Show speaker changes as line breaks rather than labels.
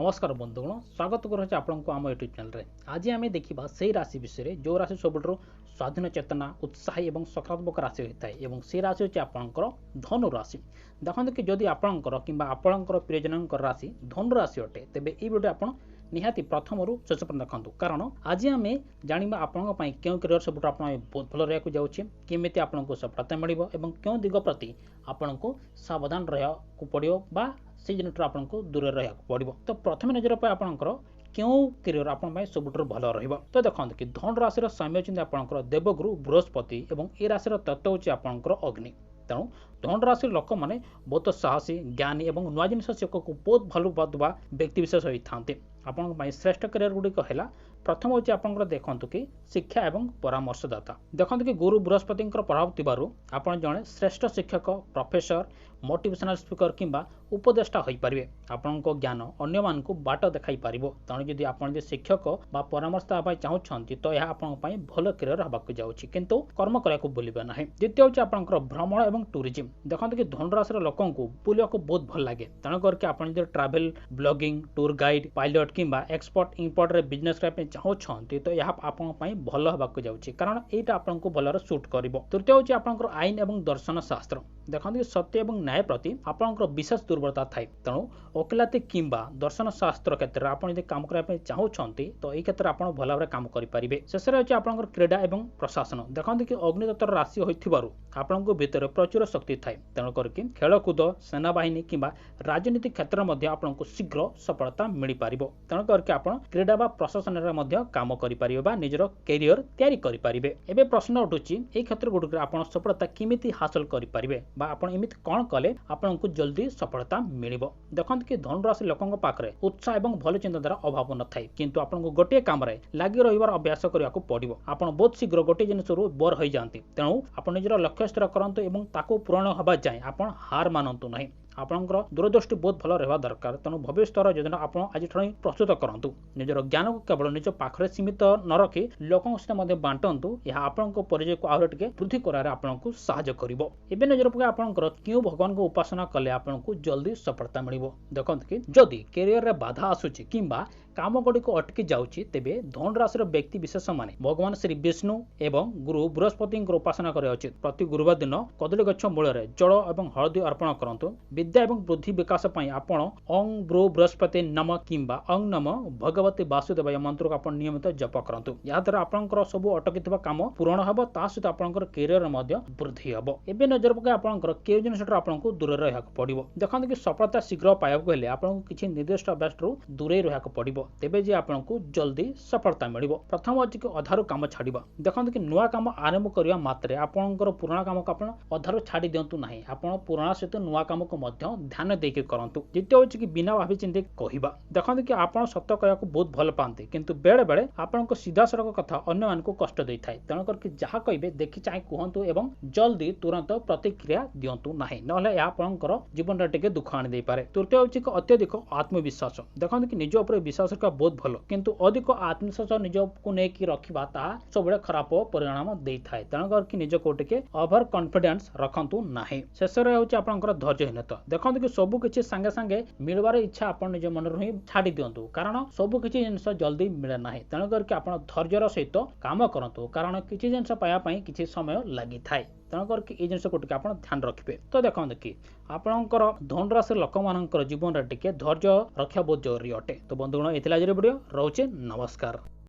नमस्कार बंधुगण स्वागत करुचे आपको आम यूट्यूब चैनल आज आम देखा से राशि विषय जो राशि सब स्वाधीन चेतना उत्साही और सकारात्मक राशि होता है से राशि हूँ आपंकर धनु राशि। देखते कि जदि आपंकर कि आपंकर प्रियजन राशि धनु राशि अटे तेज ये वीडियो आप निहाती प्रथम रु शेष पर्यटन देखूँ कारण आज आम जाना आपण क्यों करियर सब बहुत भल रहा जाऊँगी केमी आपको सफलता मिल क्यों दिग प्रति आपण को सावधान रहा पड़ो से जिनटू आपको दूर रहा पड़ो। तो प्रथम नजर पर आपंकर क्यों करियर आप सब भल रहा। तो देखते कि धन राशि स्वामी अच्छे आपंकर देवगुरु बृहस्पति और ये राशि तत्व हूँ आपंकर अग्नि। तेणु धन राशि लोक मैंने बहुत साहसी ज्ञानी और नुआ जिन शिक्षक को बहुत भल पावा व्यक्ति विशेष होता है। आपण श्रेष्ठ करियर गुड़िक है प्रथम हूँ आप देखते कि शिक्षा और परामर्शदाता। देखते कि गुरु बृहस्पति प्रभाव थी आप जड़े श्रेष्ठ शिक्षक प्रोफेसर मोटिवेशनल स्पीकर किंबा उपदेष्टा हो पारे आपण ज्ञान अन्य मान को बाट देखाई पार। तेणु जदि आप शिक्षक बा परामर्शदाता चाहते तो यह आप भल करियर हाँक जाऊँगी किंतु कर्म करने बुलवे ना। द्वितीय हूँ आप भ्रमण और टूरिज्म। देखते कि धन राशि लोक बुलवा को बहुत भल लगे तेणु करके आप travel blogging tour guide pilot किंबा एक्सपोर्ट इंपोर्ट रे बिजनेस करने चाहते तो यह आप भल हाँक जाऊँगी कारण यहाँ आपको भल सूट कर। तृतीय हूँ आप आईन और दर्शन शास्त्र। देखते कि सत्य और न्याय प्रति आपंकर विशेष दुर्बलता थाए तेणु वकिलाती किंबा दर्शन शास्त्र क्षेत्र में आप काम करने चाहते तो ये क्षेत्र में आप भल भाव काम करेंगे। शेष अच्छे आप क्रीड़ा और प्रशासन। देखते कि अग्नितत्व राशि हो आपंक भितर प्रचुर शक्ति थाए तेणु करके खेलकूद सेनाबाहिनी किंबा राजनीति क्षेत्र में आपको शीघ्र सफलता मिल पार। तेणु करके आप क्रीड़ा व प्रशासन में काम करेंगे निजर कैरियर तैयारी करेंगे। एवं प्रश्न उठुची ये क्षेत्र गुड़िक आप सफलता केमी हासिल करेंगे एमती कौन कले आपको जल्दी सफलता मिल। देखते कि धनुराशि लोकों पाखे उत्साह और भल चिंताधारा अभाव न थाए किंतु आपको गोटे काम लगी रही अभ्यास करने पड़ो। आप बहुत शीघ्र गोटे जिनस बोर हो जाती तेणु आप निजर लक्ष्य स्थिर करूँ पूरण हवा जाए आप हार मानतु ना। आपंकर दूरदृष्टि बहुत भल रहा दरकार तेणु भविष्य योजना आप आज प्रस्तुत करूँ। निजर ज्ञान को केवल निज पाखे सीमित न रखी लोकों सहित बांटतु यह आपण परिचय को आहरी टे वृद्धि कर साहाय्य कर। नजर पक आपंकर क्यों भगवान को उपासना कले आपको जल्दी सफलता मिल। देखते कि जदि कैरियर रे बाधा आसूची किंबा काम गुड़िक अटकी जाऊँगी तेबे धन राशि व्यक्ति विशेष माने भगवान श्री विष्णु एवं गुरु बृहस्पति उपासना करा उचित। प्रति गुरुवार दिन कदली गछ मूल जल और हलदी अर्पण करूँ। विद्या और बुद्धि विकास आपण ओं ब्रो बृहस्पति नम किंबा ओं नम भगवती वासुदेवाय मंत्र को आप नियमित जप करूँ। याद्वारा आपंकर सब अटकी काम पूरण हम ता सहित आपंकर कैरियर वृद्धि हम। एवं नजर पक आपंकर केउ जिन आपको दूर रहा पड़ो। देखते कि सफलता शीघ्र पाइबा हेले आपको किसी निर्दिष्ट अभ्यास दूरे रहा पड़ो तेबे जे आपको जल्दी सफलता मिल। प्रथम अच्छे कि अधारू काम छाड़ा। देखते कि नुआ काम आरंभ करने मात्रे आपंकर पुराणा काम को आप अधारू छाड़ी दिंतु ना आप पुराणा सहित नुआ काम को ध्यान देके करंतु। द्वितीय हूँ कि बिना भावी चिंती कहवा। देखते कि आप सत्य कहया बहुत भल पाते किंतु बेले बेले आपको सीधा सड़क कथा अन्य मान को कष्ट दे थाए तेणु करके जहाँ कहे देखी चाहे कहतु एवं जल्दी तुरंत प्रतिक्रिया दिंतु ना ना आपंकर जीवन टे दुख आनी पारे। तृतीय हूँ कि अत्यधिक आत्मविश्वास। देखते कि निज उपर विश्वास रखा बहुत भल किंतु अधिक आत्मविश्वास निज को लेकिन रखा सब खराब परिणाम दे थाए तेणु करके निज को ओवर कॉन्फिडेंस रखु ना। शेष हूँ आपंकर धैर्यहीनता। देखते कि सबकि सांगे सांगे मिलवार इच्छा आप निज मन ही छाड़ी दिंतु कारण सबकि जिनस जल्दी मिले ना तेणु करके आप धैर्यर सहित काम करूँ कारण किसी जिनस पाइबापी किसी समय लगी थाए तेणु करके ये जिनस को आप ध्यान रखिए। तो देखते कि आपंकर धन राशि लोक मान जीवन में टे धैर्य रक्षा बहुत जरूरी अटे। तो बंधुगण ये वीडियो रोचे नमस्कार।